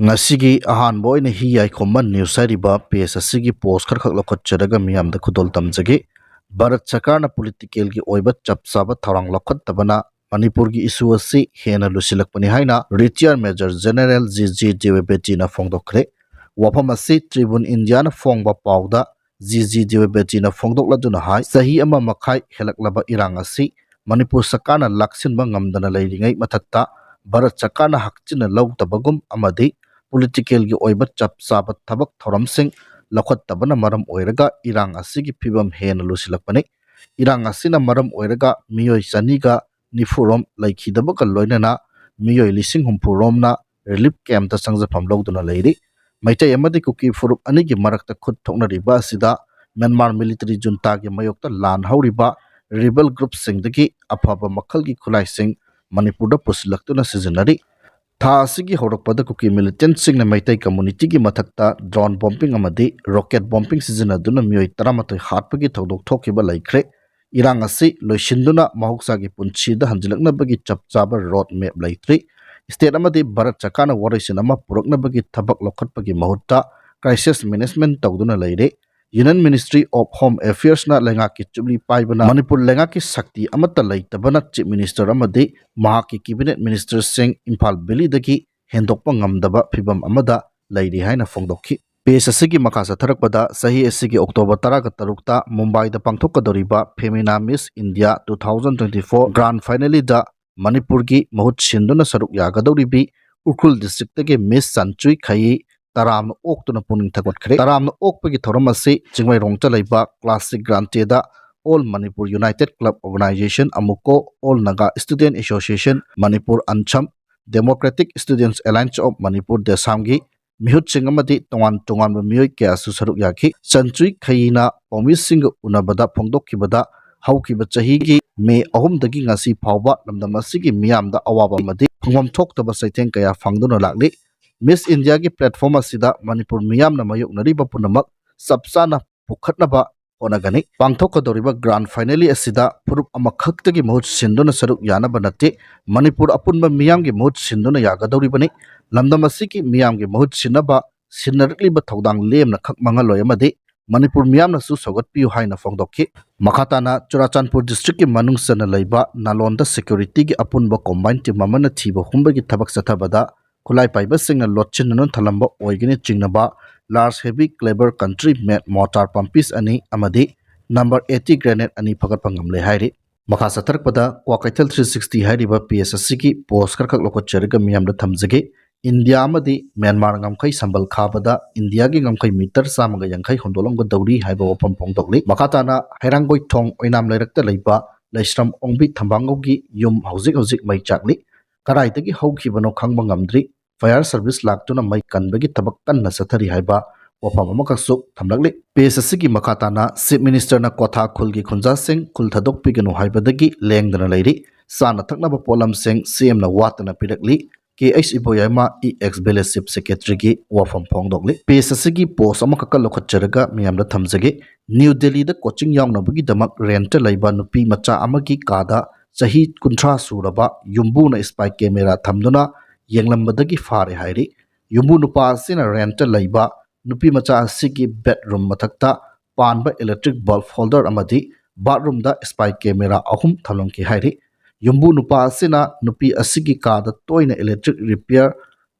ngasi ahan boy ne hi ai khomman news riba pes asigi post khar lokot charaga miyam da khudol tamjage bharat sarkar na political gi oiba chapsaba tharang lokot tabana manipur gi issue asi hena lusilak pani haina retired major general GG Dewebeti na phongdokre wafam asi tribune india na phongba pawda GG Dewebeti na phongdok laduna hai sahi ama makhai helaklaba irang asi manipur sarkar na laksin ba ngamdana leiringai mathatta bharat sarkar na hakchina law tabagum amadi political gi oiba chap sabat thabak thoram sing lakhat tabana maram oiraga irang asigi phibam hen lusilakpani irang asina maram oiraga miyoi saniga nifurom laikhidaba ka loinana miyoi lising humpurom na relief camp ta sangjafam logduna leiri maitai amadi kuki furup anigi marakta khut thokna riba asida Myanmar military junta gi mayokta lan hauriba rebel group singdagi afaba makhal gi khulai sing manipur da pusilaktuna seasonary tha asigi horakpada kuki militant singna maitai community gi mathakta drone bombing amadi rocket bombing season aduna miyoi 13 hatpagi thodok thokiba laikre irang asi loisinduna mahoksa gi punchida hanjilakna bagi chapchaba road map laitri state amadi bharat chakana warisin ama purokna bagi thabak lokhatpagi mahutta crisis management tawduna laire Union Ministry of Home Affairs na lenga ki chubli paibana Manipur lenga ki sakti amata laitabana Chief Minister amadi mahaki cabinet minister sing Imphal Valley dagi hendokpa ngamdaba phibam amada lairi haina phongdokhi pes asigi makasa tharakpada sahi asigi October 13 ta Mumbai da pangthokadoriba Femina Miss India 2024 grand finale da Manipur gi mahut sinduna saruk yagadoribi Urkhul district dagi Miss Sanchui Khai Taram Oktuna Puning Thakot Taram Okpagi Thoramasi Chingwai Rongta Laiba Classic Granteda All Manipur United Club Organization Amuko All Naga Student Association Manipur Ancham Democratic Students Alliance of Manipur Desamgi Mihut Singamadi Tongan Tongan Miyoi Kya Susaruk Yaki Sanchui Khayina Pomis Sing Unabada Pongdok Kibada Hauki Bachahigi May Ahum Dagi Ngasi Pauba Lamdamasigi Miam da Awaba Madi Pungam Tok to Basaitan Kaya Fangduna Lakli Miss India ki platform asida Manipur miyam na mayok nariba punamak sabsana pukhatnaba onagani pangthokadoriba grand finale asida purup amakhakta mahut sinduna saruk yanaba nate Manipur apunba miyam gi mahut sinduna yagadoribani lamdam asiki miyam gi mahut sinaba sinarikliba thodang lemna khak mangaloi amadi Manipur miyam na su sogot piu haina phongdokhi makhatana Churachandpur district ki manungsana leiba Nalonda security gi apunba combined team amana thiba humba gi thabak sathabada Kulai Paiba Singh and Lotchin non Talamba Oigini Chingnaba large heavy clever country made mortar pumpis ani amadi number 80 granite ani phagatpangam le hairi makasa tarpada Kwakaital 360 hairiba PSSC ki post karkak lokot cherga miyam da thamjage India amadi Myanmar ngamkai sambal khabada India gi ngamkai meter samaga yangkai hondolong go dauri haiba wapam pongdokli makatana hairangoi thong oinam leirakta leiba leishram ongbi thambango gi yum hojik mai chakli Karaitagi Hokibano Kangbang Amdri, Fire Service Laktuna Mai Kanbagi Tabakan Nasatari Haiba, Wapamakasuk, Tamlagli, Pesasigi Makatana, Chief Minister na Kotha Kulgi Kunja Singh, Kultadok Pigano Haibadagi, Langdana Lady, Sana Taknaba Polam Singh, CM na Watana Pidakli, KH Iboyama, EX Belleship Secretary Gi, Wafam Pongdogli, Pesasigi Post Amakaka Lokacharaga, Miamda Tamzagi, New Delhi the coaching young Nabagi Damak Renta Laiba Nupi Macha Amagi Kada, Sahi Kuntra Suraba, Yumbu na spy camera thamduna yenglambadagi fare hairi Yumbu nupa sina renta laiba nupi macha asigi bedroom mathakta panba electric bulb holder amadi bathroom da spy camera ahum thalongki hairi Yumbu nupa sina nupi asigi kada toina electric repair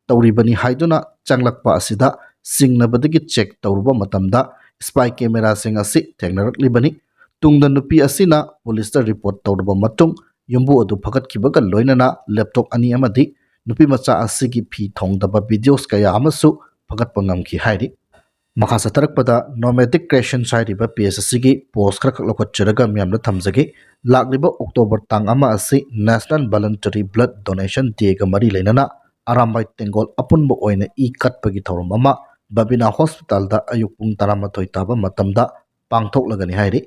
tawribani haiduna changlakpa asida singnabadagi check tawruba matamda spy camera sing asi thengnarakli Tungda nupi asina police report tawrba matung yumbu adu phagat kibaga loinana laptop ani amadi nupi macha asigi phi thongdaba videos kaya amasu phagat pangam ki hairi makhasa tarakpada nomadic creation sairiba PSSC gi post khak lokot cheraga miamna thamjage lakliba October tang ama asi National Voluntary Blood Donation Day ga mari leinana Arambai Tengol apunba oina e kat pagi thorum ama Babina Hospital da ayuk pung 12 taba matamda pangthok lagani hairi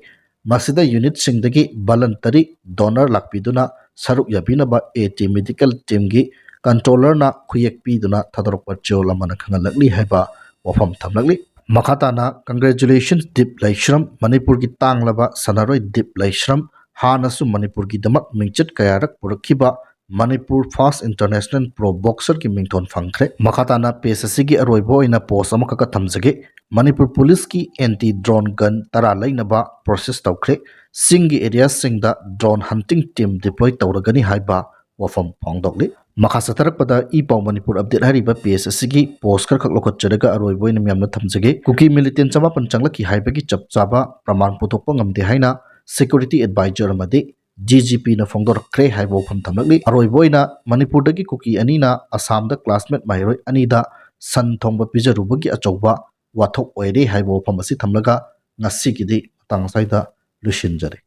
Masida unit singdagi voluntary donor lakpiduna saruk yabinaba AT medical team gi controller na khuyak piduna thadorokpa cholamana khangalakli haiba wafam thamlakli makhatana congratulations Dip Laishram Manipur gi tanglaba sanaroi Dip Laishram hanasu Manipur gi damak mingchat kayarak purakhiba Manipur Fast International Pro Boxer ki mingthon phangkhre makhatana page asigi aroibo ina post ama ka thamjage Manipur Police ki anti drone gun tara lainaba process tawkhre singi area singda drone hunting team deploy tawragani haiba wafam phongdokli makha satarakpada I paw Manipur update hariba page asigi post khar khak lokot chadaga aroibo ina myamna thamjage kuki militant chama panchangla ki haibagi chapchaba praman puthokpa ngamde haina security advisor amadi GGP na fongdor kre haibo pham thamlakli aroiboina Manipur dagi kuki anina Assam da classmate mairoi anida san thongba pijarubagi achauba wathok oire haibo pham asi thamlaga ngasi gidi tangsaida lushinjare.